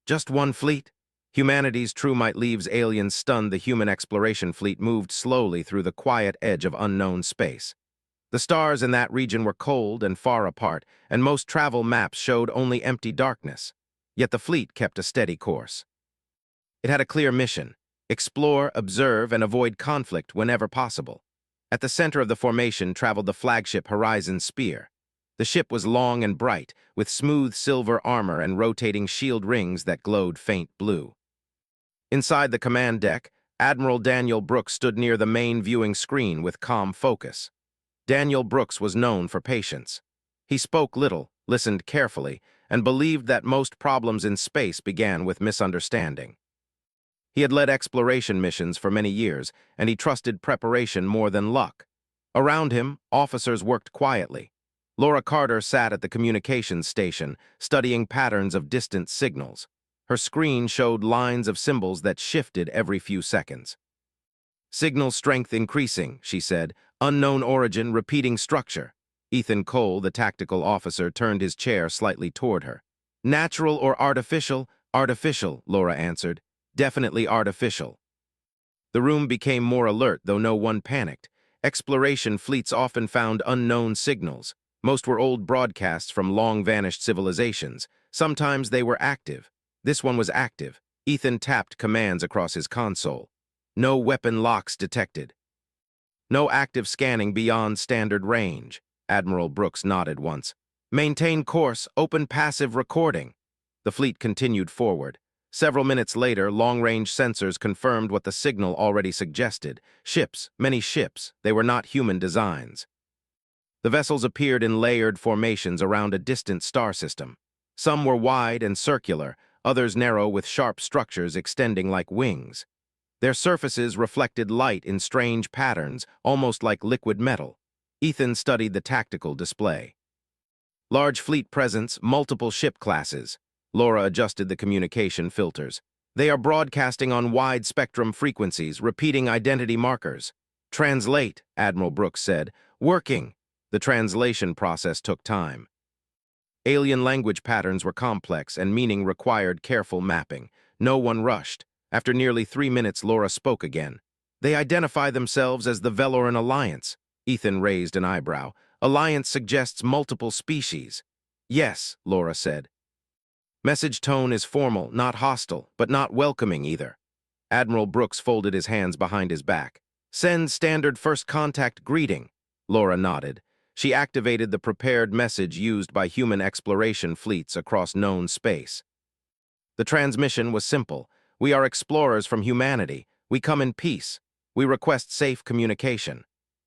Just one fleet? Humanity's true might leaves aliens stunned. The human exploration fleet moved slowly through the quiet edge of unknown space. The stars in that region were cold and far apart, and most travel maps showed only empty darkness. Yet the fleet kept a steady course. It had a clear mission: explore, observe, and avoid conflict whenever possible. At the center of the formation traveled the flagship Horizon Spear. The ship was long and bright, with smooth silver armor and rotating shield rings that glowed faint blue. Inside the command deck, Admiral Daniel Brooks stood near the main viewing screen with calm focus. Daniel Brooks was known for patience. He spoke little, listened carefully, and believed that most problems in space began with misunderstanding. He had led exploration missions for many years, and he trusted preparation more than luck. Around him, officers worked quietly. Laura Carter sat at the communications station, studying patterns of distant signals. Her screen showed lines of symbols that shifted every few seconds. "Signal strength increasing," she said. "Unknown origin, repeating structure." Ethan Cole, the tactical officer, turned his chair slightly toward her. "Natural or artificial?" "Artificial," Laura answered. "Definitely artificial." The room became more alert, though no one panicked. Exploration fleets often found unknown signals. Most were old broadcasts from long-vanished civilizations. Sometimes they were active. This one was active. Ethan tapped commands across his console. "No weapon locks detected." "No active scanning beyond standard range." Admiral Brooks nodded once. "Maintain course, open passive recording." The fleet continued forward. Several minutes later, long-range sensors confirmed what the signal already suggested. Ships, many ships. They were not human designs. The vessels appeared in layered formations around a distant star system. Some were wide and circular, others narrow with sharp structures extending like wings. Their surfaces reflected light in strange patterns, almost like liquid metal. Ethan studied the tactical display. "Large fleet presence, multiple ship classes." Laura adjusted the communication filters. "They are broadcasting on wide-spectrum frequencies, repeating identity markers." "Translate," Admiral Brooks said. "Working." The translation process took time. Alien language patterns were complex, and meaning required careful mapping. No one rushed. After nearly 3 minutes, Laura spoke again. "They identify themselves as the Veloran Alliance." Ethan raised an eyebrow. "Alliance suggests multiple species." "Yes," Laura said. "Message tone is formal, not hostile, but not welcoming either." Admiral Brooks folded his hands behind his back. "Send standard first contact greeting." Laura nodded. She activated the prepared message used by human exploration fleets across known space. The transmission was simple. "We are explorers from humanity. We come in peace. We request safe communication."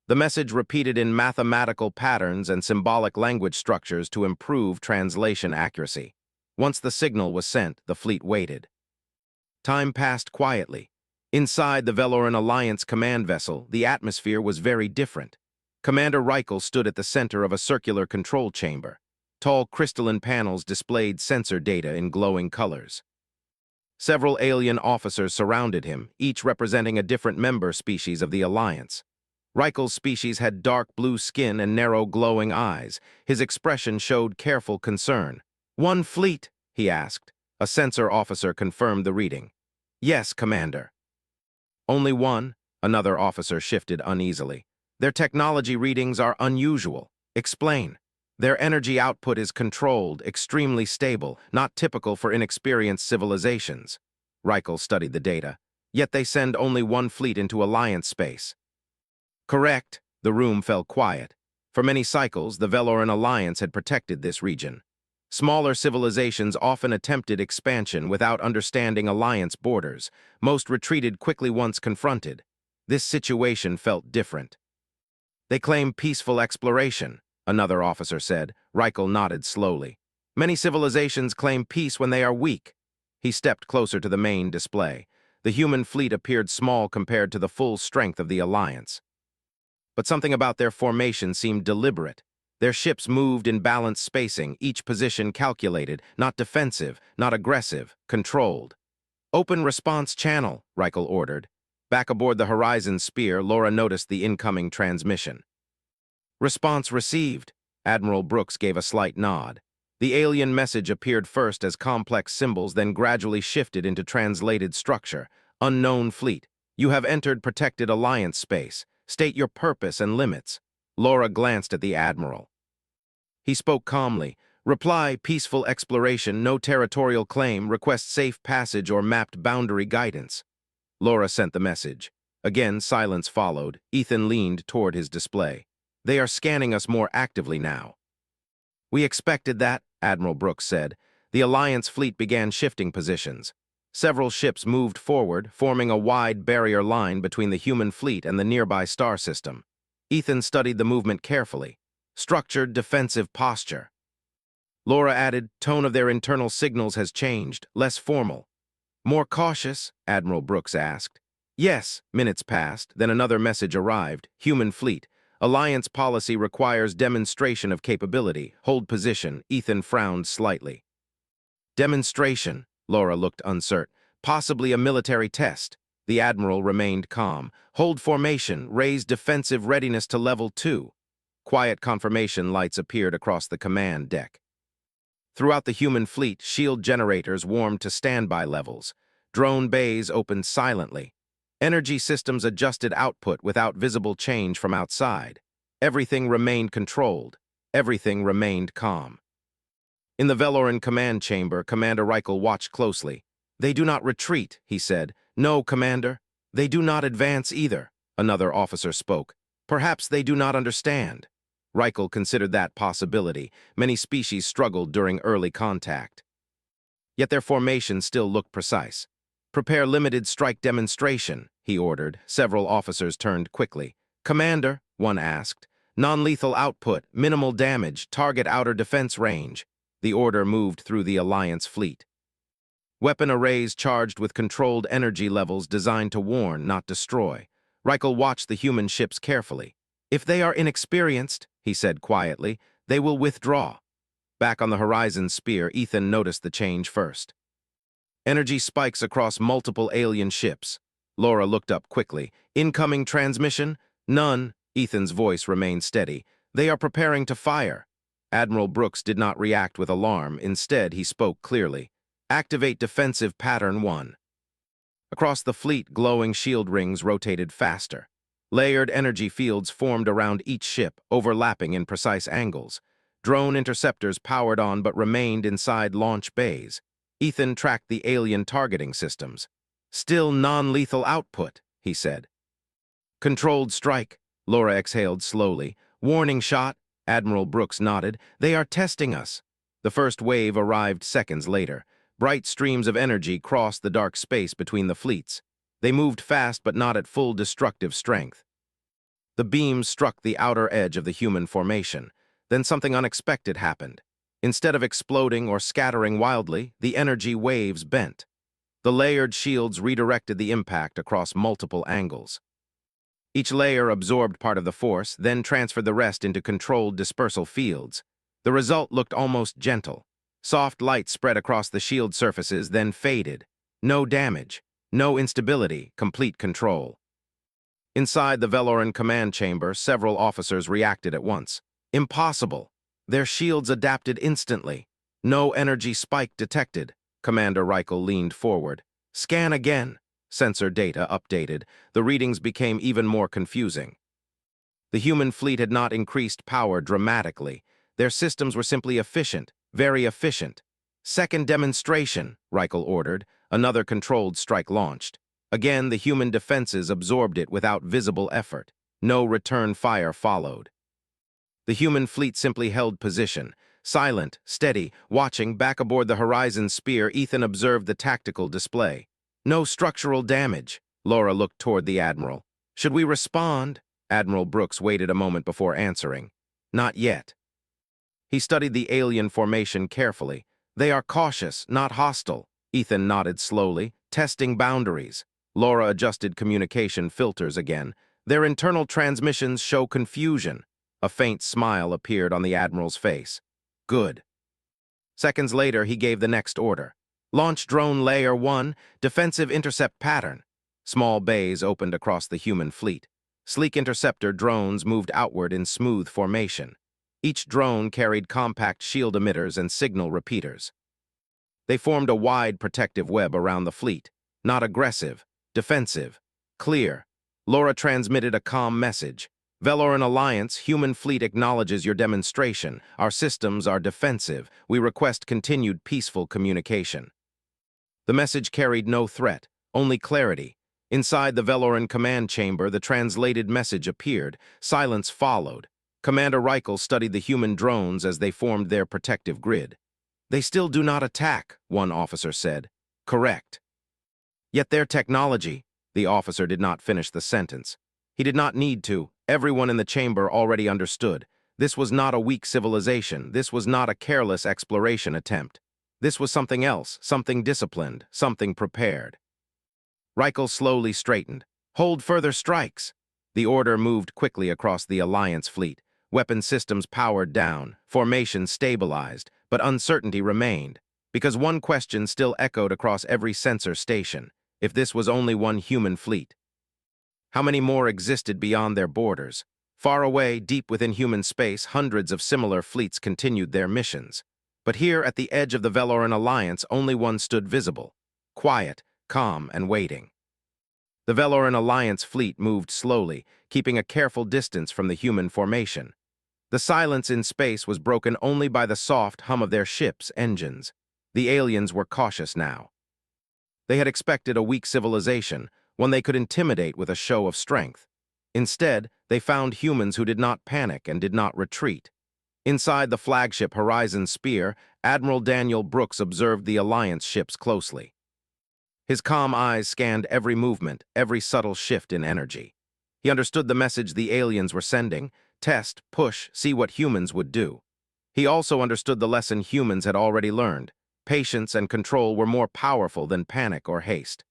The message repeated in mathematical patterns and symbolic language structures to improve translation accuracy. Once the signal was sent, the fleet waited. Time passed quietly. Inside the Veloran Alliance command vessel, the atmosphere was very different. Commander Reichel stood at the center of a circular control chamber. Tall crystalline panels displayed sensor data in glowing colors. Several alien officers surrounded him, each representing a different member species of the Alliance. Reichel's species had dark blue skin and narrow glowing eyes. His expression showed careful concern. "One fleet?" he asked. A sensor officer confirmed the reading. "Yes, Commander." "Only one?" Another officer shifted uneasily. "Their technology readings are unusual. Explain." "Their energy output is controlled, extremely stable, not typical for inexperienced civilizations." Reichel studied the data. "Yet they send only one fleet into Alliance space." "Correct." The room fell quiet. For many cycles, the Veloran Alliance had protected this region. Smaller civilizations often attempted expansion without understanding Alliance borders. Most retreated quickly once confronted. This situation felt different. "They claim peaceful exploration," another officer said. Reichel nodded slowly. "Many civilizations claim peace when they are weak." He stepped closer to the main display. The human fleet appeared small compared to the full strength of the Alliance. But something about their formation seemed deliberate. Their ships moved in balanced spacing, each position calculated, not defensive, not aggressive, controlled. "Open response channel," Reichel ordered. Back aboard the Horizon Spear, Laura noticed the incoming transmission. "Response received." Admiral Brooks gave a slight nod. The alien message appeared first as complex symbols, then gradually shifted into translated structure. Unknown fleet. You have entered protected alliance space. State your purpose and limits. Laura glanced at the Admiral. He spoke calmly. Reply, peaceful exploration, no territorial claim, request safe passage or mapped boundary guidance. Laura sent the message. Again, silence followed. Ethan leaned toward his display. They are scanning us more actively now. We expected that, Admiral Brooks said. The Alliance fleet began shifting positions. Several ships moved forward, forming a wide barrier line between the human fleet and the nearby star system. Ethan studied the movement carefully. Structured, defensive posture. Laura added, tone of their internal signals has changed, less formal. More cautious? Admiral Brooks asked. Yes, minutes passed, then another message arrived. Human fleet. Alliance policy requires demonstration of capability. Hold position. Ethan frowned slightly. Demonstration. Laura looked uncertain. Possibly a military test. The Admiral remained calm. Hold formation. Raise defensive readiness to level 2. Quiet confirmation lights appeared across the command deck. Throughout the human fleet, shield generators warmed to standby levels. Drone bays opened silently. Energy systems adjusted output without visible change from outside. Everything remained controlled. Everything remained calm. In the Veloran command chamber, Commander Reichel watched closely. They do not retreat, he said. No, Commander. They do not advance either, another officer spoke. Perhaps they do not understand. Reichel considered that possibility. Many species struggled during early contact. Yet their formation still looked precise. Prepare limited strike demonstration, he ordered. Several officers turned quickly. Commander, one asked. Non-lethal output, minimal damage, target outer defense range. The order moved through the Alliance fleet. Weapon arrays charged with controlled energy levels designed to warn, not destroy. Reichel watched the human ships carefully. If they are inexperienced, he said quietly, they will withdraw. Back on the horizon sphere, Ethan noticed the change first. Energy spikes across multiple alien ships. Laura looked up quickly. Incoming transmission? None. Ethan's voice remained steady. They are preparing to fire. Admiral Brooks did not react with alarm. Instead, he spoke clearly. Activate defensive pattern 1. Across the fleet, glowing shield rings rotated faster. Layered energy fields formed around each ship, overlapping in precise angles. Drone interceptors powered on but remained inside launch bays. Ethan tracked the alien targeting systems. Still non-lethal output, he said. Controlled strike, Laura exhaled slowly. Warning shot, Admiral Brooks nodded. They are testing us. The first wave arrived seconds later. Bright streams of energy crossed the dark space between the fleets. They moved fast but not at full destructive strength. The beams struck the outer edge of the human formation. Then something unexpected happened. Instead of exploding or scattering wildly, the energy waves bent. The layered shields redirected the impact across multiple angles. Each layer absorbed part of the force, then transferred the rest into controlled dispersal fields. The result looked almost gentle. Soft light spread across the shield surfaces, then faded. No damage, no instability, complete control. Inside the Veloran command chamber, several officers reacted at once. Impossible. Their shields adapted instantly. No energy spike detected. Commander Reichel leaned forward. Scan again. Sensor data updated. The readings became even more confusing. The human fleet had not increased power dramatically. Their systems were simply efficient, very efficient. Second demonstration, Reichel ordered. Another controlled strike launched. Again, the human defenses absorbed it without visible effort. No return fire followed. The human fleet simply held position. Silent, steady, watching back aboard the horizon sphere, Ethan observed the tactical display. No structural damage. Laura looked toward the Admiral. Should we respond? Admiral Brooks waited a moment before answering. Not yet. He studied the alien formation carefully. They are cautious, not hostile. Ethan nodded slowly, testing boundaries. Laura adjusted communication filters again. Their internal transmissions show confusion. A faint smile appeared on the Admiral's face. Good. Seconds later, he gave the next order. Launch drone layer 1, defensive intercept pattern. Small bays opened across the human fleet. Sleek interceptor drones moved outward in smooth formation. Each drone carried compact shield emitters and signal repeaters. They formed a wide protective web around the fleet, not aggressive, defensive, clear. Laura transmitted a calm message. Veloran Alliance, human fleet acknowledges your demonstration. Our systems are defensive. We request continued peaceful communication. The message carried no threat, only clarity. Inside the Veloran command chamber, the translated message appeared. Silence followed. Commander Reichel studied the human drones as they formed their protective grid. They still do not attack, one officer said. Correct. Yet their technology, the officer did not finish the sentence. He did not need to. Everyone in the chamber already understood. This was not a weak civilization. This was not a careless exploration attempt. This was something else, something disciplined, something prepared. Reichel slowly straightened. Hold further strikes. The order moved quickly across the Alliance fleet. Weapon systems powered down, formation stabilized, but uncertainty remained, because one question still echoed across every sensor station. If this was only one human fleet, how many more existed beyond their borders? Far away, deep within human space, hundreds of similar fleets continued their missions. But here, at the edge of the Veloran Alliance, only one stood visible. Quiet, calm, and waiting. The Veloran Alliance fleet moved slowly, keeping a careful distance from the human formation. The silence in space was broken only by the soft hum of their ships' engines. The aliens were cautious now. They had expected a weak civilization, one they could intimidate with a show of strength. Instead, they found humans who did not panic and did not retreat. Inside the flagship Horizon Spear, Admiral Daniel Brooks observed the Alliance ships closely. His calm eyes scanned every movement, every subtle shift in energy. He understood the message the aliens were sending: test, push, see what humans would do. He also understood the lesson humans had already learned. Patience and control were more powerful than panic or haste.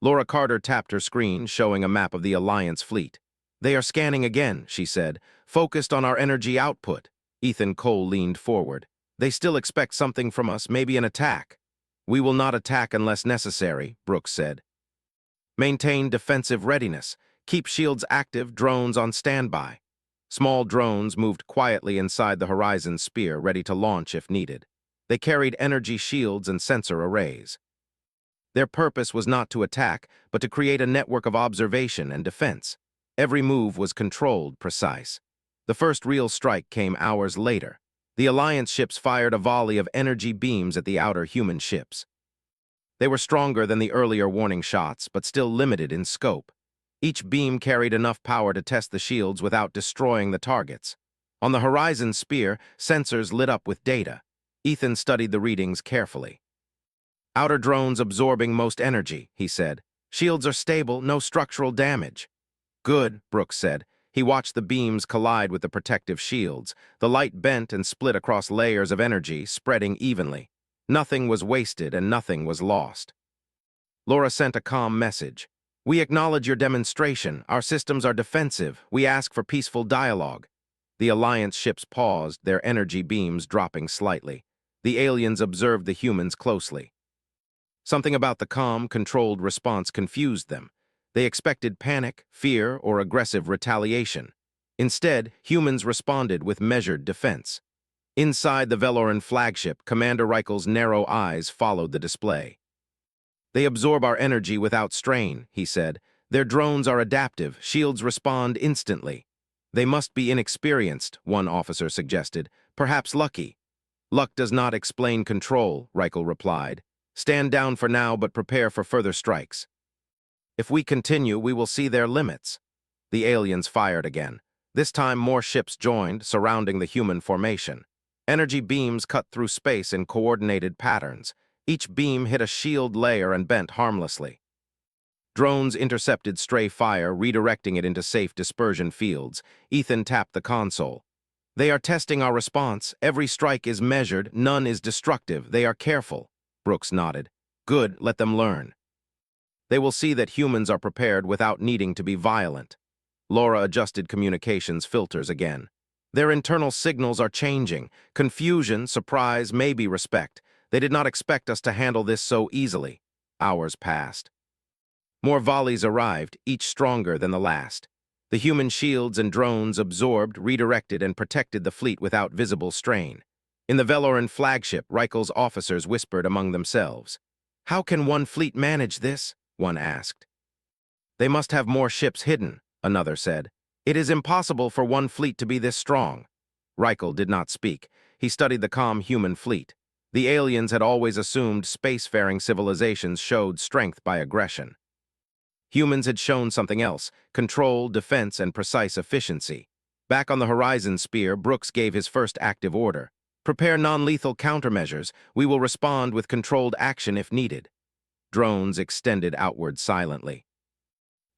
Laura Carter tapped her screen, showing a map of the Alliance fleet. They are scanning again, she said, focused on our energy output. Ethan Cole leaned forward. They still expect something from us, maybe an attack. We will not attack unless necessary, Brooks said. Maintain defensive readiness. Keep shields active, drones on standby. Small drones moved quietly inside the Horizon Spear, ready to launch if needed. They carried energy shields and sensor arrays. Their purpose was not to attack, but to create a network of observation and defense. Every move was controlled, precise. The first real strike came hours later. The Alliance ships fired a volley of energy beams at the outer human ships. They were stronger than the earlier warning shots, but still limited in scope. Each beam carried enough power to test the shields without destroying the targets. On the Horizon Spear, sensors lit up with data. Ethan studied the readings carefully. Outer drones absorbing most energy, he said. Shields are stable, no structural damage. Good, Brooks said. He watched the beams collide with the protective shields. The light bent and split across layers of energy, spreading evenly. Nothing was wasted and nothing was lost. Laura sent a calm message. We acknowledge your demonstration. Our systems are defensive. We ask for peaceful dialogue. The Alliance ships paused, their energy beams dropping slightly. The aliens observed the humans closely. Something about the calm, controlled response confused them. They expected panic, fear, or aggressive retaliation. Instead, humans responded with measured defense. Inside the Veloran flagship, Commander Reichel's narrow eyes followed the display. They absorb our energy without strain, he said. Their drones are adaptive, shields respond instantly. They must be inexperienced, one officer suggested. Perhaps lucky. Luck does not explain control, Reichel replied. Stand down for now, but prepare for further strikes. If we continue, we will see their limits. The aliens fired again. This time, more ships joined, surrounding the human formation. Energy beams cut through space in coordinated patterns. Each beam hit a shield layer and bent harmlessly. Drones intercepted stray fire, redirecting it into safe dispersion fields. Ethan tapped the console. They are testing our response. Every strike is measured. None is destructive. They are careful. Brooks nodded. Good, let them learn. They will see that humans are prepared without needing to be violent. Laura adjusted communications filters again. Their internal signals are changing. Confusion, surprise, maybe respect. They did not expect us to handle this so easily. Hours passed. More volleys arrived, each stronger than the last. The human shields and drones absorbed, redirected, and protected the fleet without visible strain. In the Veloran flagship, Reichel's officers whispered among themselves. "How can one fleet manage this?" one asked. "They must have more ships hidden," another said. "It is impossible for one fleet to be this strong." Reichel did not speak. He studied the calm human fleet. The aliens had always assumed spacefaring civilizations showed strength by aggression. Humans had shown something else: control, defense, and precise efficiency. Back on the Horizon Sphere, Brooks gave his first active order. "Prepare non-lethal countermeasures. We will respond with controlled action if needed." Drones extended outward silently.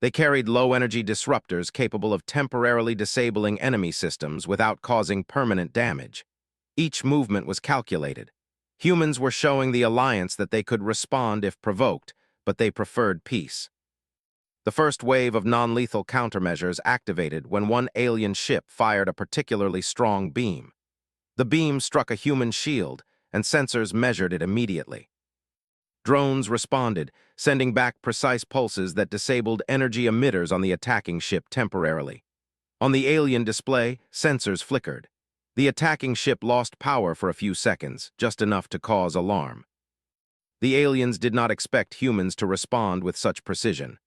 They carried low-energy disruptors capable of temporarily disabling enemy systems without causing permanent damage. Each movement was calculated. Humans were showing the Alliance that they could respond if provoked, but they preferred peace. The first wave of non-lethal countermeasures activated when one alien ship fired a particularly strong beam. The beam struck a human shield, and sensors measured it immediately. Drones responded, sending back precise pulses that disabled energy emitters on the attacking ship temporarily. On the alien display, sensors flickered. The attacking ship lost power for a few seconds, just enough to cause alarm. The aliens did not expect humans to respond with such precision.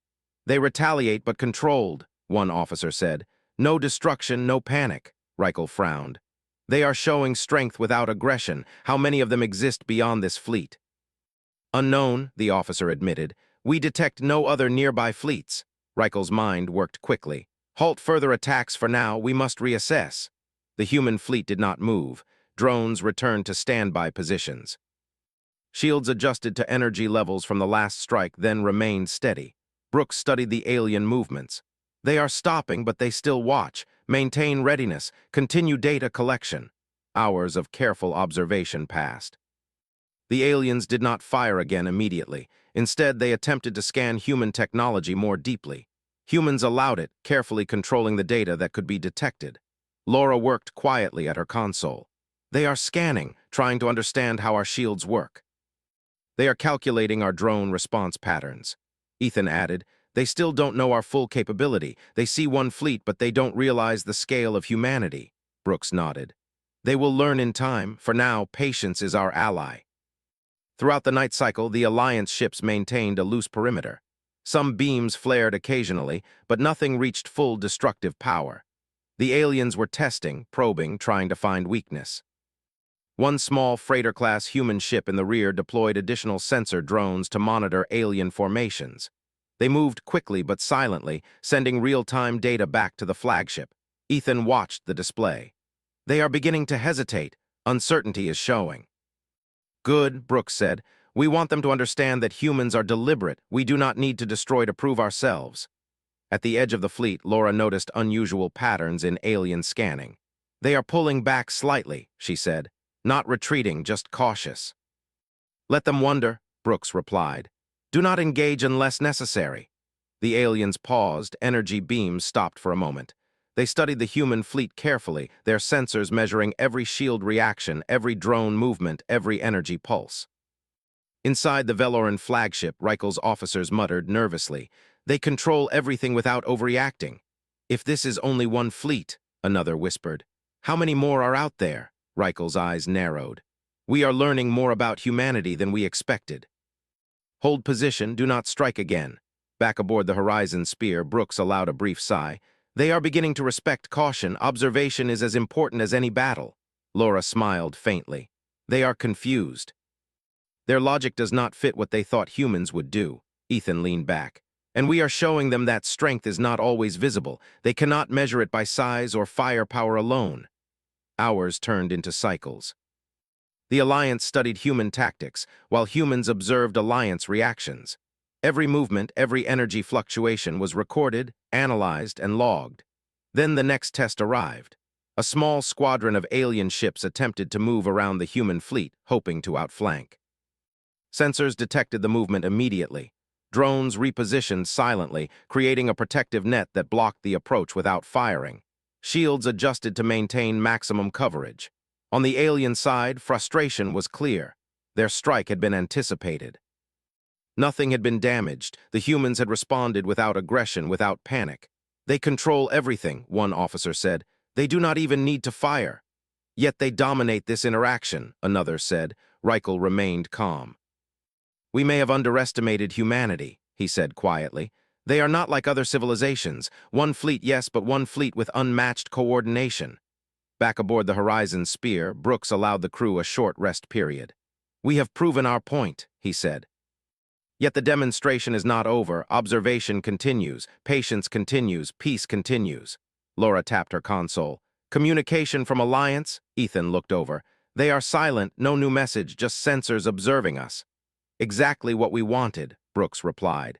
"They retaliate but controlled," one officer said. "No destruction, no panic," Reichel frowned. "They are showing strength without aggression. How many of them exist beyond this fleet?" "Unknown," the officer admitted. "We detect no other nearby fleets." Reichel's mind worked quickly. "Halt further attacks for now. We must reassess." The human fleet did not move. Drones returned to standby positions. Shields adjusted to energy levels from the last strike, then remained steady. Brooks studied the alien movements. "They are stopping, but they still watch. Maintain readiness. Continue data collection." Hours of careful observation passed. The aliens did not fire again immediately. Instead, they attempted to scan human technology more deeply. Humans allowed it, carefully controlling the data that could be detected. Laura worked quietly at her console. "They are scanning, trying to understand how our shields work. They are calculating our drone response patterns." Ethan added, "They still don't know our full capability. They see one fleet, but they don't realize the scale of humanity." Brooks nodded. "They will learn in time. For now, patience is our ally." Throughout the night cycle, the Alliance ships maintained a loose perimeter. Some beams flared occasionally, but nothing reached full destructive power. The aliens were testing, probing, trying to find weakness. One small freighter-class human ship in the rear deployed additional sensor drones to monitor alien formations. They moved quickly but silently, sending real-time data back to the flagship. Ethan watched the display. "They are beginning to hesitate. Uncertainty is showing." "Good," Brooks said. "We want them to understand that humans are deliberate. We do not need to destroy to prove ourselves." At the edge of the fleet, Laura noticed unusual patterns in alien scanning. "They are pulling back slightly," she said. "Not retreating, just cautious." "Let them wonder," Brooks replied. "Do not engage unless necessary." The aliens paused. Energy beams stopped for a moment. They studied the human fleet carefully, their sensors measuring every shield reaction, every drone movement, every energy pulse. Inside the Veloran flagship, Reichel's officers muttered nervously. "They control everything without overreacting." "If this is only one fleet," another whispered. "How many more are out there?" Reichel's eyes narrowed. "We are learning more about humanity than we expected." "Hold position, do not strike again." Back aboard the Horizon Spear, Brooks allowed a brief sigh. "They are beginning to respect caution. Observation is as important as any battle." Laura smiled faintly. "They are confused. Their logic does not fit what they thought humans would do." Ethan leaned back. "And we are showing them that strength is not always visible. They cannot measure it by size or firepower alone." Hours turned into cycles. The Alliance studied human tactics, while humans observed Alliance reactions. Every movement, every energy fluctuation was recorded, analyzed, and logged. Then the next test arrived. A small squadron of alien ships attempted to move around the human fleet, hoping to outflank. Sensors detected the movement immediately. Drones repositioned silently, creating a protective net that blocked the approach without firing. Shields adjusted to maintain maximum coverage. On the alien side, frustration was clear. Their strike had been anticipated. Nothing had been damaged. The humans had responded without aggression, without panic. They control everything, one officer said. They do not even need to fire. Yet they dominate this interaction, another said. Reichel remained calm. We may have underestimated humanity, he said quietly. They are not like other civilizations. One fleet, yes, but one fleet with unmatched coordination. Back aboard the Horizon Spear, Brooks allowed the crew a short rest period. We have proven our point, he said. Yet the demonstration is not over. Observation continues, patience continues, peace continues. Laura tapped her console. Communication from Alliance? Ethan looked over. They are silent, no new message, just sensors observing us. Exactly what we wanted, Brooks replied.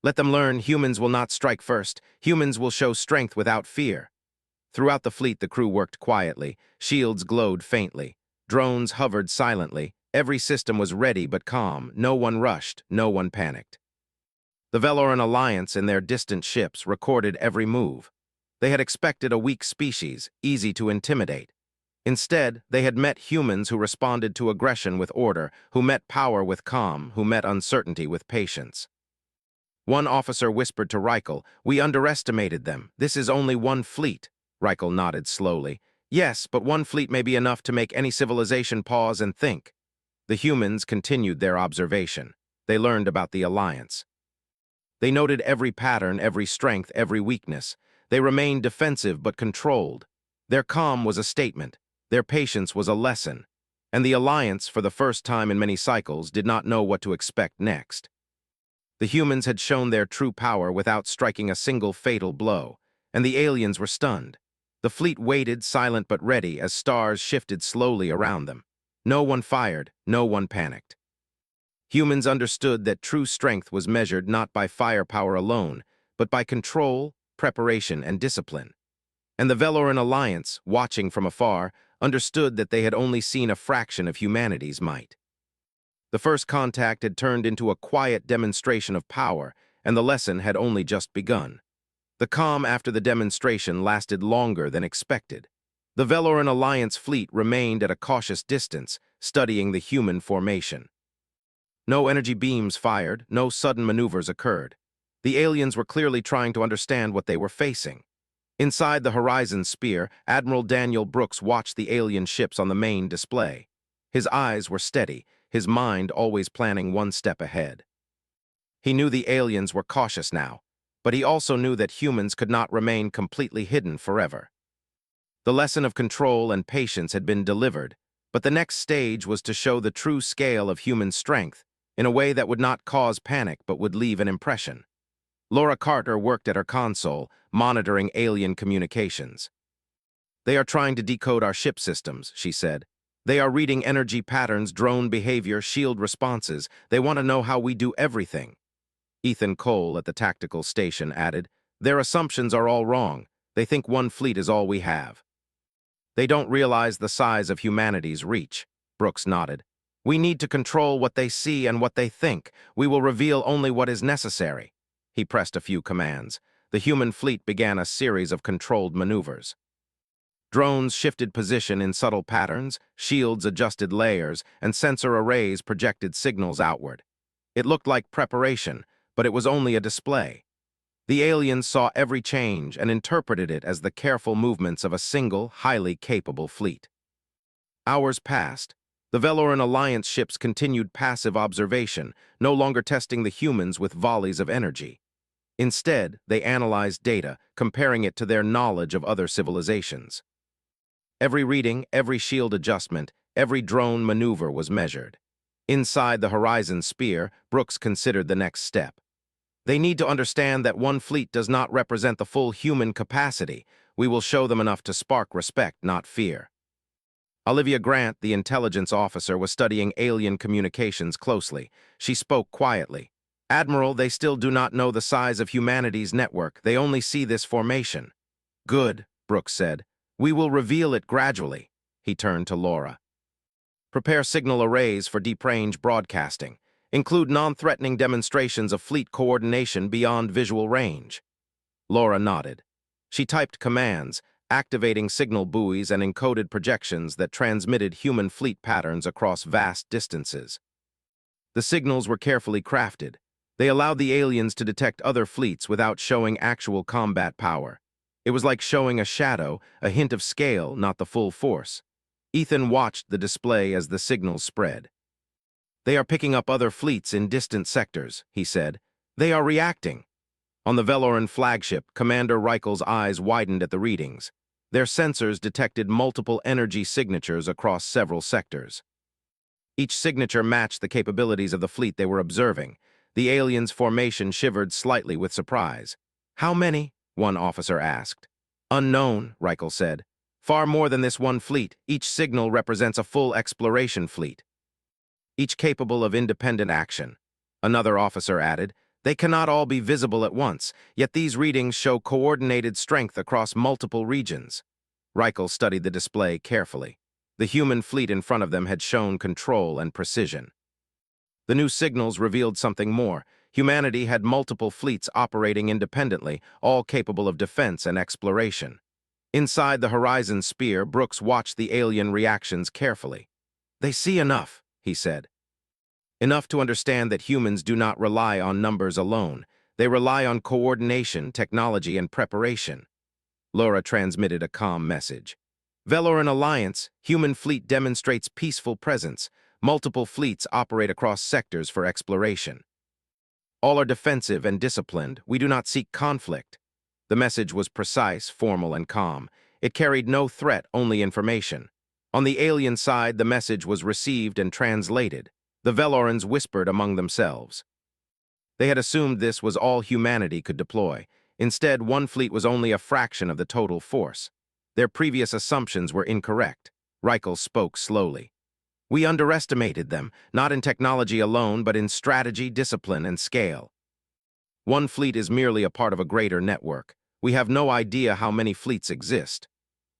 Let them learn humans will not strike first. Humans will show strength without fear. Throughout the fleet, the crew worked quietly. Shields glowed faintly. Drones hovered silently. Every system was ready but calm. No one rushed. No one panicked. The Veloran Alliance and their distant ships recorded every move. They had expected a weak species, easy to intimidate. Instead, they had met humans who responded to aggression with order, who met power with calm, who met uncertainty with patience. One officer whispered to Reichel, "We underestimated them. This is only one fleet." Reichel nodded slowly. "Yes, but one fleet may be enough to make any civilization pause and think." The humans continued their observation. They learned about the Alliance. They noted every pattern, every strength, every weakness. They remained defensive but controlled. Their calm was a statement. Their patience was a lesson. And the Alliance, for the first time in many cycles, did not know what to expect next. The humans had shown their true power without striking a single fatal blow, and the aliens were stunned. The fleet waited, silent but ready, as stars shifted slowly around them. No one fired, no one panicked. Humans understood that true strength was measured not by firepower alone, but by control, preparation, and discipline. And the Veloran Alliance, watching from afar, understood that they had only seen a fraction of humanity's might. The first contact had turned into a quiet demonstration of power, and the lesson had only just begun. The calm after the demonstration lasted longer than expected. The Veloran Alliance fleet remained at a cautious distance, studying the human formation. No energy beams fired, no sudden maneuvers occurred. The aliens were clearly trying to understand what they were facing. Inside the Horizon Spear, Admiral Daniel Brooks watched the alien ships on the main display. His eyes were steady, his mind always planning one step ahead. He knew the aliens were cautious now, but he also knew that humans could not remain completely hidden forever. The lesson of control and patience had been delivered, but the next stage was to show the true scale of human strength in a way that would not cause panic but would leave an impression. Laura Carter worked at her console, monitoring alien communications. "They are trying to decode our ship systems," she said. "They are reading energy patterns, drone behavior, shield responses. They want to know how we do everything." Ethan Cole at the tactical station added, "Their assumptions are all wrong. They think one fleet is all we have." "They don't realize the size of humanity's reach," Brooks nodded. "We need to control what they see and what they think. We will reveal only what is necessary." He pressed a few commands. The human fleet began a series of controlled maneuvers. Drones shifted position in subtle patterns, shields adjusted layers, and sensor arrays projected signals outward. It looked like preparation, but it was only a display. The aliens saw every change and interpreted it as the careful movements of a single, highly capable fleet. Hours passed. The Veloran Alliance ships continued passive observation, no longer testing the humans with volleys of energy. Instead, they analyzed data, comparing it to their knowledge of other civilizations. Every reading, every shield adjustment, every drone maneuver was measured. Inside the Horizon Spear, Brooks considered the next step. They need to understand that one fleet does not represent the full human capacity. We will show them enough to spark respect, not fear. Olivia Grant, the intelligence officer, was studying alien communications closely. She spoke quietly. "Admiral, they still do not know the size of humanity's network. They only see this formation." "Good," Brooks said. "We will reveal it gradually." He turned to Laura. "Prepare signal arrays for deep-range broadcasting. Include non-threatening demonstrations of fleet coordination beyond visual range." Laura nodded. She typed commands, activating signal buoys and encoded projections that transmitted human fleet patterns across vast distances. The signals were carefully crafted. They allowed the aliens to detect other fleets without showing actual combat power. It was like showing a shadow, a hint of scale, not the full force. Ethan watched the display as the signals spread. "They are picking up other fleets in distant sectors," he said. "They are reacting." On the Veloran flagship, Commander Reichel's eyes widened at the readings. Their sensors detected multiple energy signatures across several sectors. Each signature matched the capabilities of the fleet they were observing. The aliens' formation shivered slightly with surprise. "How many?" one officer asked. "Unknown," Reichel said. "Far more than this one fleet. Each signal represents a full exploration fleet, each capable of independent action." Another officer added, "They cannot all be visible at once, yet these readings show coordinated strength across multiple regions." Reichel studied the display carefully. The human fleet in front of them had shown control and precision. The new signals revealed something more. Humanity had multiple fleets operating independently, all capable of defense and exploration. Inside the Horizon Sphere, Brooks watched the alien reactions carefully. "They see enough," he said. "Enough to understand that humans do not rely on numbers alone. They rely on coordination, technology, and preparation." Laura transmitted a calm message. "Veloran Alliance, human fleet demonstrates peaceful presence. Multiple fleets operate across sectors for exploration. All are defensive and disciplined. We do not seek conflict." The message was precise, formal, and calm. It carried no threat, only information. On the alien side, the message was received and translated. The Velorans whispered among themselves. They had assumed this was all humanity could deploy. Instead, one fleet was only a fraction of the total force. Their previous assumptions were incorrect. Reichel spoke slowly. "We underestimated them, not in technology alone, but in strategy, discipline, and scale. One fleet is merely a part of a greater network. We have no idea how many fleets exist."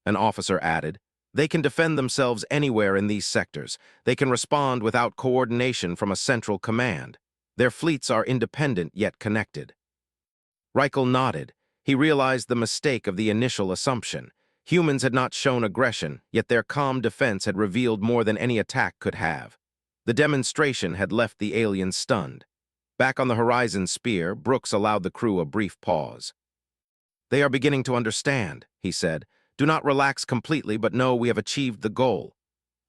An officer added, "They can defend themselves anywhere in these sectors. They can respond without coordination from a central command. Their fleets are independent yet connected." Reichel nodded. He realized the mistake of the initial assumption. Humans had not shown aggression, yet their calm defense had revealed more than any attack could have. The demonstration had left the aliens stunned. Back on the Horizon Sphere, Brooks allowed the crew a brief pause. "They are beginning to understand," he said. "Do not relax completely, but know we have achieved the goal."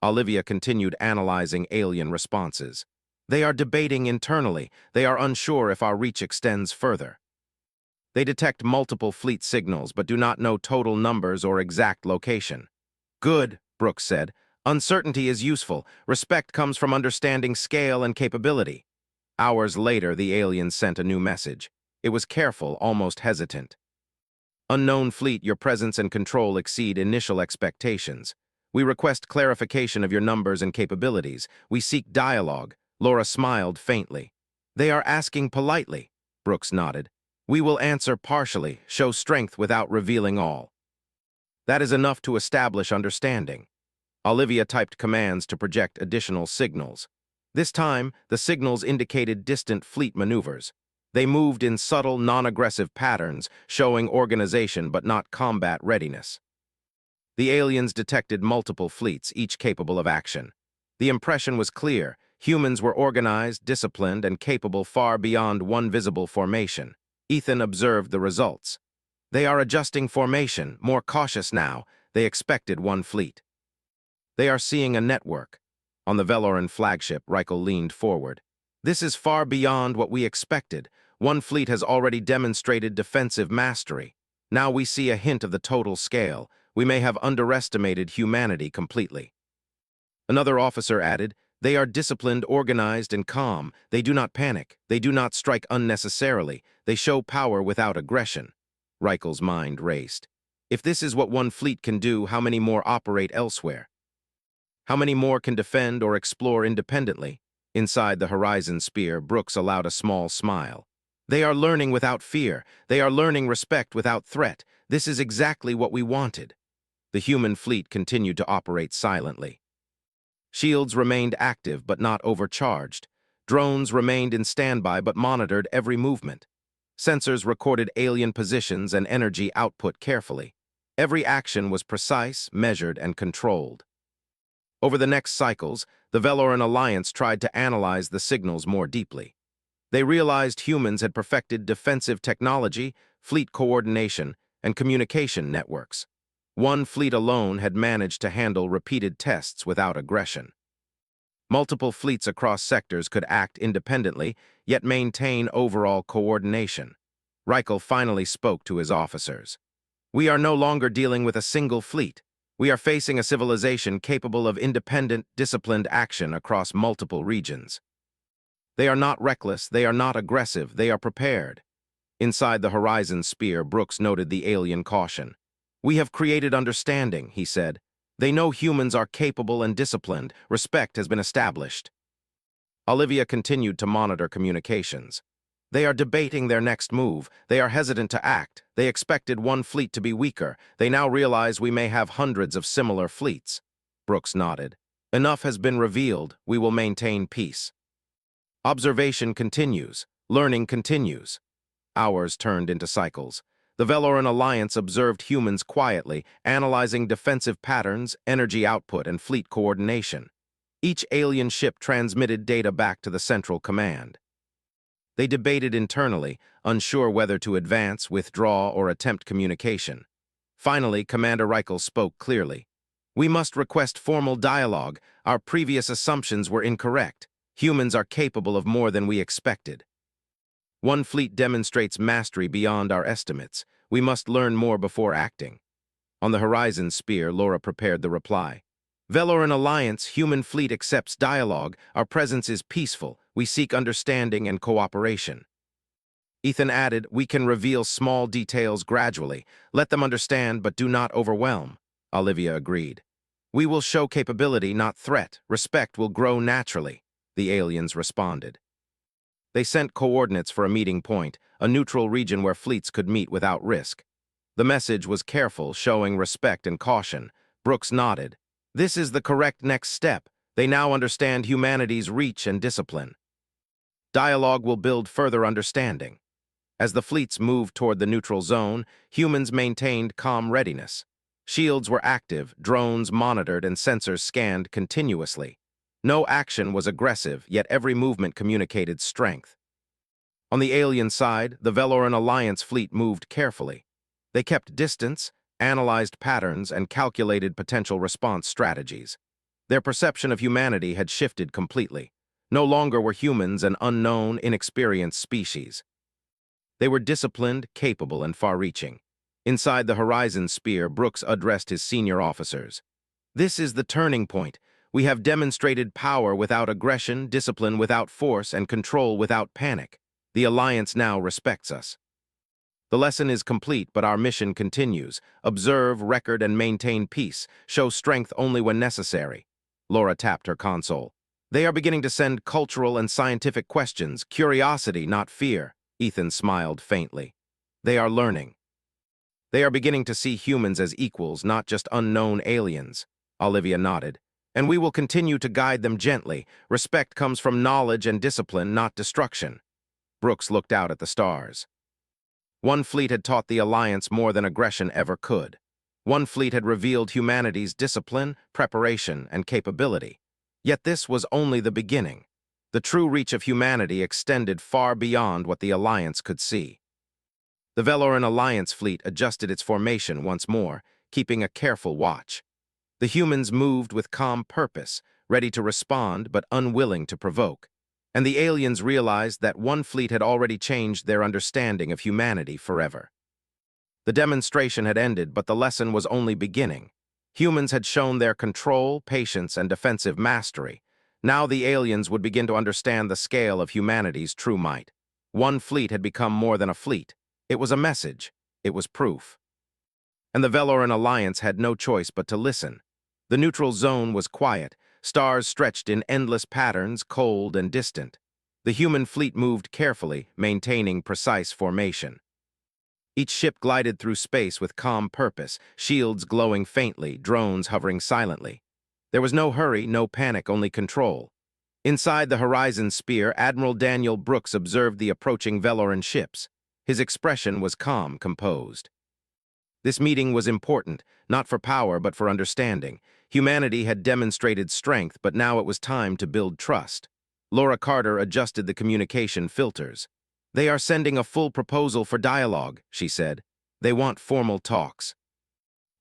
Olivia continued analyzing alien responses. "They are debating internally. They are unsure if our reach extends further. They detect multiple fleet signals, but do not know total numbers or exact location." "Good," Brooks said. "Uncertainty is useful. Respect comes from understanding scale and capability." Hours later, the aliens sent a new message. It was careful, almost hesitant. "Unknown fleet, your presence and control exceed initial expectations. We request clarification of your numbers and capabilities. We seek dialogue." Laura smiled faintly. "They are asking politely," Brooks nodded. "We will answer partially, show strength without revealing all." That is enough to establish understanding. Olivia typed commands to project additional signals. This time, the signals indicated distant fleet maneuvers. They moved in subtle, non-aggressive patterns, showing organization but not combat readiness. The aliens detected multiple fleets, each capable of action. The impression was clear. Humans were organized, disciplined, and capable far beyond one visible formation. Ethan observed the results. "They are adjusting formation, more cautious now. They expected one fleet. They are seeing a network." On the Veloran flagship, Reichel leaned forward. "This is far beyond what we expected. One fleet has already demonstrated defensive mastery. Now we see a hint of the total scale. We may have underestimated humanity completely." Another officer added, "They are disciplined, organized, and calm. They do not panic. They do not strike unnecessarily. They show power without aggression." Reichel's mind raced. If this is what one fleet can do, how many more operate elsewhere? How many more can defend or explore independently? Inside the Horizon Sphere, Brooks allowed a small smile. "They are learning without fear. They are learning respect without threat. This is exactly what we wanted." The human fleet continued to operate silently. Shields remained active but not overcharged. Drones remained in standby but monitored every movement. Sensors recorded alien positions and energy output carefully. Every action was precise, measured, and controlled. Over the next cycles, the Veloran Alliance tried to analyze the signals more deeply. They realized humans had perfected defensive technology, fleet coordination, and communication networks. One fleet alone had managed to handle repeated tests without aggression. Multiple fleets across sectors could act independently, yet maintain overall coordination. Reichel finally spoke to his officers. "We are no longer dealing with a single fleet. We are facing a civilization capable of independent, disciplined action across multiple regions. They are not reckless, they are not aggressive, they are prepared." Inside the Horizon Spear, Brooks noted the alien caution. "We have created understanding," he said. "They know humans are capable and disciplined. Respect has been established." Olivia continued to monitor communications. "They are debating their next move. They are hesitant to act. They expected one fleet to be weaker. They now realize we may have hundreds of similar fleets." Brooks nodded. "Enough has been revealed. We will maintain peace." Observation continues. Learning continues. Hours turned into cycles. The Veloran Alliance observed humans quietly, analyzing defensive patterns, energy output, and fleet coordination. Each alien ship transmitted data back to the Central Command. They debated internally, unsure whether to advance, withdraw, or attempt communication. Finally, Commander Reichel spoke clearly. "We must request formal dialogue. Our previous assumptions were incorrect. Humans are capable of more than we expected. One fleet demonstrates mastery beyond our estimates. We must learn more before acting." On the Horizon Spear, Laura prepared the reply. "Veloran Alliance, human fleet accepts dialogue. Our presence is peaceful. We seek understanding and cooperation." Ethan added, "We can reveal small details gradually. Let them understand, but do not overwhelm." Olivia agreed. "We will show capability, not threat. Respect will grow naturally," the aliens responded. They sent coordinates for a meeting point, a neutral region where fleets could meet without risk. The message was careful, showing respect and caution. Brooks nodded. "This is the correct next step. They now understand humanity's reach and discipline. Dialogue will build further understanding." As the fleets moved toward the neutral zone, humans maintained calm readiness. Shields were active, drones monitored, and sensors scanned continuously. No action was aggressive, yet every movement communicated strength. On the alien side, the Veloran Alliance fleet moved carefully. They kept distance, analyzed patterns, and calculated potential response strategies. Their perception of humanity had shifted completely. No longer were humans an unknown, inexperienced species. They were disciplined, capable, and far-reaching. Inside the Horizon Spear, Brooks addressed his senior officers. "This is the turning point. We have demonstrated power without aggression, discipline without force, and control without panic. The Alliance now respects us. The lesson is complete, but our mission continues. Observe, record, and maintain peace. Show strength only when necessary." Laura tapped her console. "They are beginning to send cultural and scientific questions. Curiosity, not fear." Ethan smiled faintly. "They are learning. They are beginning to see humans as equals, not just unknown aliens." Olivia nodded. "And we will continue to guide them gently. Respect comes from knowledge and discipline, not destruction." Brooks looked out at the stars. One fleet had taught the Alliance more than aggression ever could. One fleet had revealed humanity's discipline, preparation, and capability. Yet this was only the beginning. The true reach of humanity extended far beyond what the Alliance could see. The Veloran Alliance fleet adjusted its formation once more, keeping a careful watch. The humans moved with calm purpose, ready to respond but unwilling to provoke. And the aliens realized that one fleet had already changed their understanding of humanity forever. The demonstration had ended, but the lesson was only beginning. Humans had shown their control, patience, and defensive mastery. Now the aliens would begin to understand the scale of humanity's true might. One fleet had become more than a fleet. It was a message. It was proof. And the Veloran Alliance had no choice but to listen. The neutral zone was quiet. Stars stretched in endless patterns, cold and distant. The human fleet moved carefully, maintaining precise formation. Each ship glided through space with calm purpose, shields glowing faintly, drones hovering silently. There was no hurry, no panic, only control. Inside the Horizon Spear, Admiral Daniel Brooks observed the approaching Veloran ships. His expression was calm, composed. This meeting was important, not for power but for understanding. Humanity had demonstrated strength, but now it was time to build trust. Laura Carter adjusted the communication filters. They are sending a full proposal for dialogue, she said. They want formal talks.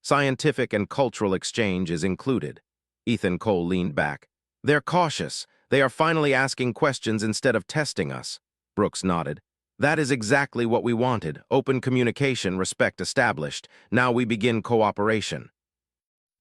Scientific and cultural exchange is included. Ethan Cole leaned back. They're cautious. They are finally asking questions instead of testing us. Brooks nodded. That is exactly what we wanted. Open communication, respect established. Now we begin cooperation.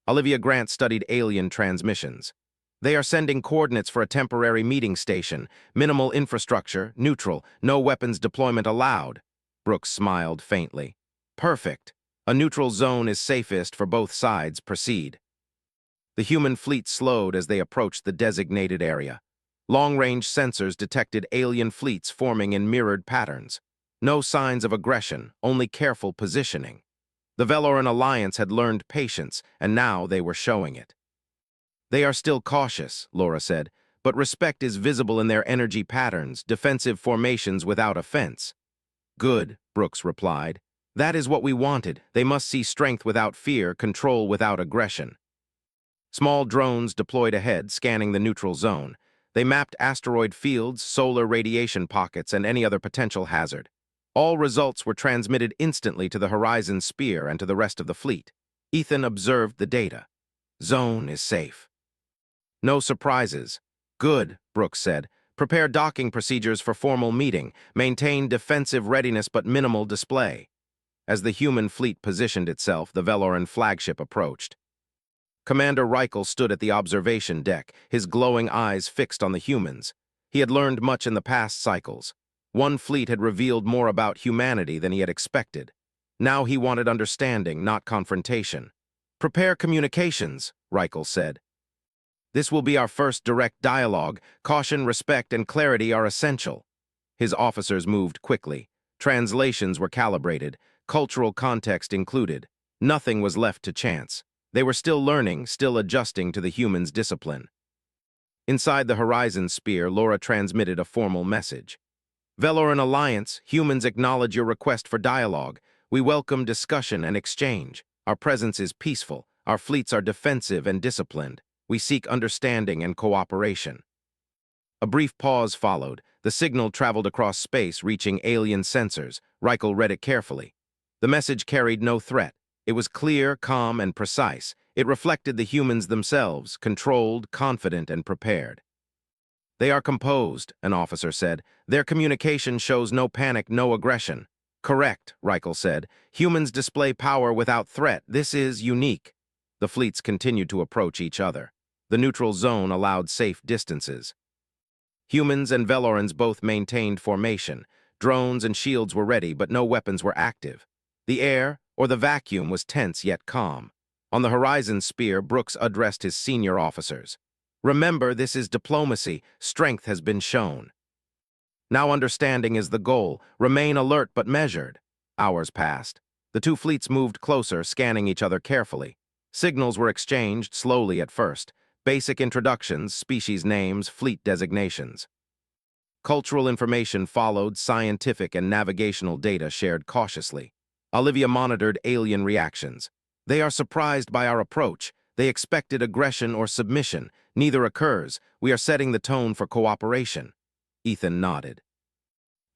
Olivia Grant studied alien transmissions. They are sending coordinates for a temporary meeting station. Minimal infrastructure, neutral, no weapons deployment allowed. Brooks smiled faintly. Perfect. A neutral zone is safest for both sides. Proceed. The human fleet slowed as they approached the designated area. Long-range sensors detected alien fleets forming in mirrored patterns. No signs of aggression, only careful positioning. The Veloran Alliance had learned patience, and now they were showing it. They are still cautious, Laura said, but respect is visible in their energy patterns, defensive formations without offense. Good, Brooks replied. That is what we wanted. They must see strength without fear, control without aggression. Small drones deployed ahead, scanning the neutral zone. They mapped asteroid fields, solar radiation pockets, and any other potential hazard. All results were transmitted instantly to the Horizon Sphere and to the rest of the fleet. Ethan observed the data. Zone is safe. No surprises. Good, Brooks said. Prepare docking procedures for formal meeting. Maintain defensive readiness but minimal display. As the human fleet positioned itself, the Veloran flagship approached. Commander Reichel stood at the observation deck, his glowing eyes fixed on the humans. He had learned much in the past cycles. One fleet had revealed more about humanity than he had expected. Now he wanted understanding, not confrontation. Prepare communications, Reichel said. This will be our first direct dialogue. Caution, respect, and clarity are essential. His officers moved quickly. Translations were calibrated, cultural context included. Nothing was left to chance. They were still learning, still adjusting to the humans' discipline. Inside the Horizon Sphere, Laura transmitted a formal message. Veloran Alliance, humans acknowledge your request for dialogue. We welcome discussion and exchange. Our presence is peaceful. Our fleets are defensive and disciplined. We seek understanding and cooperation. A brief pause followed. The signal traveled across space, reaching alien sensors. Reichel read it carefully. The message carried no threat. It was clear, calm, and precise. It reflected the humans themselves, controlled, confident, and prepared. They are composed, an officer said. Their communication shows no panic, no aggression. Correct, Reichel said. Humans display power without threat. This is unique. The fleets continued to approach each other. The neutral zone allowed safe distances. Humans and Velorans both maintained formation. Drones and shields were ready, but no weapons were active. The air, or the vacuum, was tense yet calm. On the Horizon Sphere, Brooks addressed his senior officers. Remember, this is diplomacy. Strength has been shown. Now understanding is the goal. Remain alert but measured. Hours passed. The two fleets moved closer, scanning each other carefully. Signals were exchanged, slowly at first. Basic introductions, species names, fleet designations. Cultural information followed, scientific and navigational data shared cautiously. Olivia monitored alien reactions. They are surprised by our approach. They expected aggression or submission. Neither occurs. We are setting the tone for cooperation. Ethan nodded.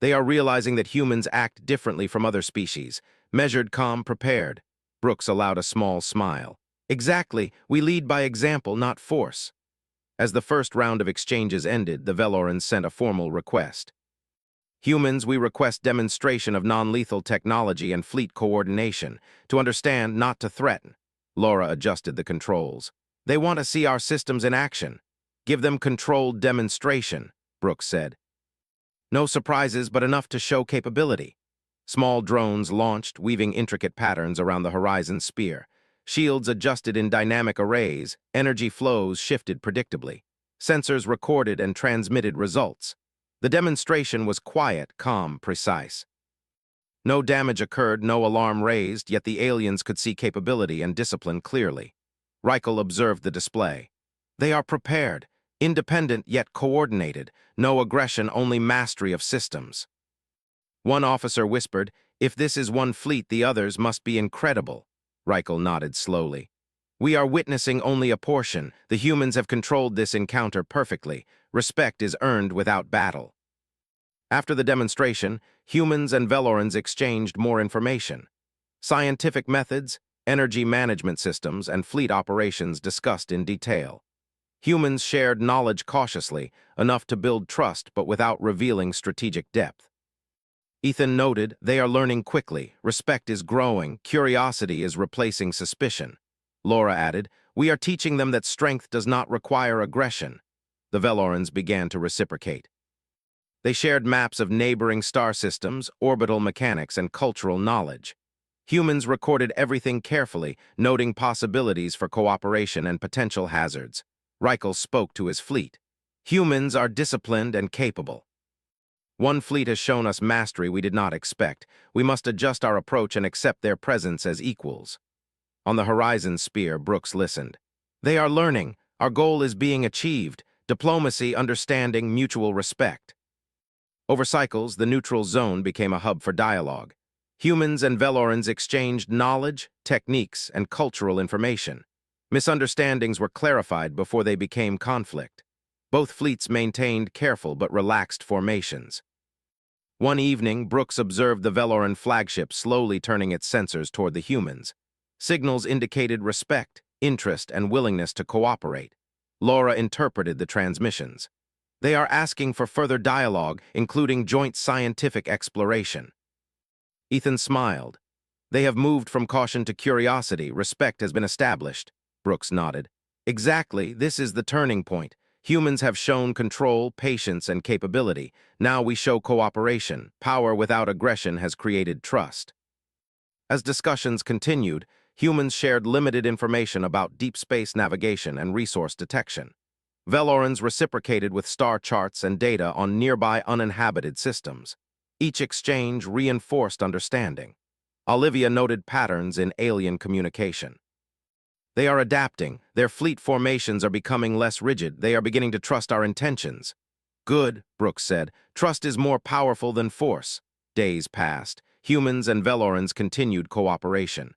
They are realizing that humans act differently from other species. Measured, calm, prepared. Brooks allowed a small smile. Exactly. We lead by example, not force. As the first round of exchanges ended, the Velorans sent a formal request. Humans, we request demonstration of non-lethal technology and fleet coordination, to understand, not to threaten. Laura adjusted the controls. They want to see our systems in action. Give them controlled demonstration, Brooks said. No surprises, but enough to show capability. Small drones launched, weaving intricate patterns around the Horizon Sphere. Shields adjusted in dynamic arrays, energy flows shifted predictably. Sensors recorded and transmitted results. The demonstration was quiet, calm, precise. No damage occurred, no alarm raised, yet the aliens could see capability and discipline clearly. Reichel observed the display. They are prepared, independent yet coordinated, no aggression, only mastery of systems. One officer whispered, "If this is one fleet, the others must be incredible." Reichel nodded slowly. "We are witnessing only a portion. The humans have controlled this encounter perfectly. Respect is earned without battle. After the demonstration, humans and Velorans exchanged more information. Scientific methods, energy management systems, and fleet operations discussed in detail. Humans shared knowledge cautiously, enough to build trust but without revealing strategic depth. Ethan noted, they are learning quickly, respect is growing, curiosity is replacing suspicion. Laura added, we are teaching them that strength does not require aggression. The Velorans began to reciprocate. They shared maps of neighboring star systems, orbital mechanics, and cultural knowledge. Humans recorded everything carefully, noting possibilities for cooperation and potential hazards. Reichel spoke to his fleet. Humans are disciplined and capable. One fleet has shown us mastery we did not expect. We must adjust our approach and accept their presence as equals. On the horizon sphere, Brooks listened. They are learning. Our goal is being achieved. Diplomacy, understanding, mutual respect. Over cycles, the neutral zone became a hub for dialogue. Humans and Velorans exchanged knowledge, techniques, and cultural information. Misunderstandings were clarified before they became conflict. Both fleets maintained careful but relaxed formations. One evening, Brooks observed the Veloran flagship slowly turning its sensors toward the humans. Signals indicated respect, interest, and willingness to cooperate. Laura interpreted the transmissions. They are asking for further dialogue, including joint scientific exploration. Ethan smiled. They have moved from caution to curiosity. Respect has been established. Brooks nodded. Exactly, this is the turning point. Humans have shown control, patience, and capability. Now we show cooperation. Power without aggression has created trust. As discussions continued, humans shared limited information about deep space navigation and resource detection. Velorans reciprocated with star charts and data on nearby uninhabited systems. Each exchange reinforced understanding. Olivia noted patterns in alien communication. They are adapting. Their fleet formations are becoming less rigid. They are beginning to trust our intentions. Good, Brooks said. Trust is more powerful than force. Days passed. Humans and Velorans continued cooperation.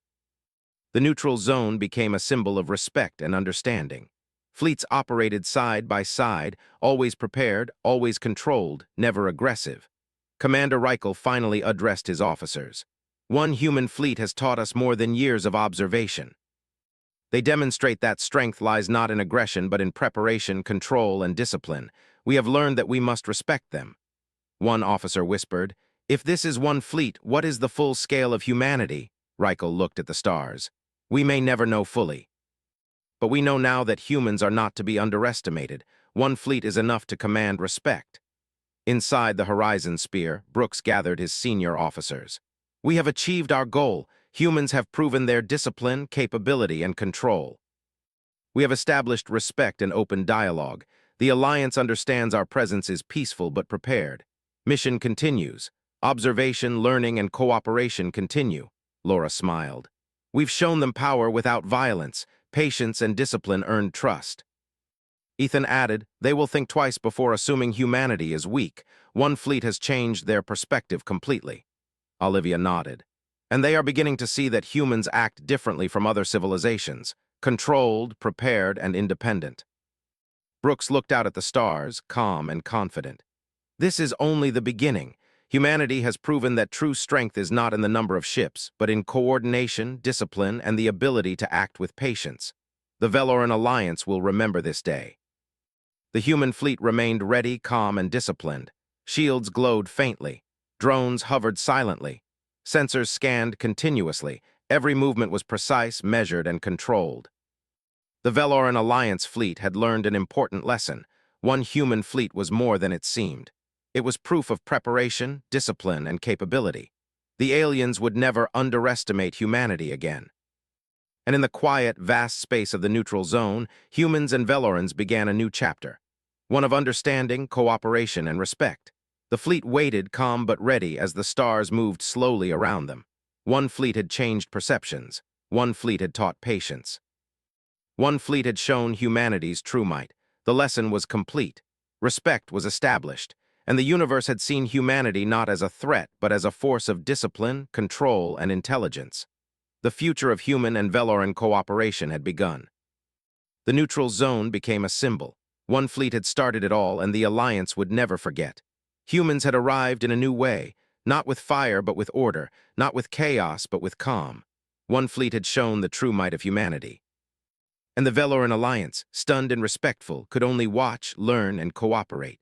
The neutral zone became a symbol of respect and understanding. Fleets operated side by side, always prepared, always controlled, never aggressive. Commander Reichel finally addressed his officers. One human fleet has taught us more than years of observation. They demonstrate that strength lies not in aggression but in preparation, control, and discipline. We have learned that we must respect them. One officer whispered, if this is one fleet, what is the full scale of humanity? Reichel looked at the stars. We may never know fully. But we know now that humans are not to be underestimated. One fleet is enough to command respect. Inside the horizon sphere, Brooks gathered his senior officers. We have achieved our goal. Humans have proven their discipline, capability, and control. We have established respect and open dialogue. The Alliance understands our presence is peaceful but prepared. Mission continues. Observation, learning, and cooperation continue. Laura smiled. We've shown them power without violence. Patience and discipline earned trust. Ethan added, they will think twice before assuming humanity is weak. One fleet has changed their perspective completely. Olivia nodded. And they are beginning to see that humans act differently from other civilizations, controlled, prepared, and independent. Brooks looked out at the stars, calm and confident. This is only the beginning. Humanity has proven that true strength is not in the number of ships, but in coordination, discipline, and the ability to act with patience. The Veloran Alliance will remember this day. The human fleet remained ready, calm, and disciplined. Shields glowed faintly. Drones hovered silently. Sensors scanned continuously. Every movement was precise, measured, and controlled. The Veloran Alliance fleet had learned an important lesson. One human fleet was more than it seemed. It was proof of preparation, discipline, and capability. The aliens would never underestimate humanity again. And in the quiet, vast space of the neutral zone, humans and Velorans began a new chapter. One of understanding, cooperation, and respect. The fleet waited, calm but ready, as the stars moved slowly around them. One fleet had changed perceptions. One fleet had taught patience. One fleet had shown humanity's true might. The lesson was complete. Respect was established, and the universe had seen humanity not as a threat, but as a force of discipline, control, and intelligence. The future of human and Veloran cooperation had begun. The neutral zone became a symbol. One fleet had started it all, and the Alliance would never forget. Humans had arrived in a new way, not with fire but with order, not with chaos but with calm. One fleet had shown the true might of humanity. And the Veloran Alliance, stunned and respectful, could only watch, learn, and cooperate.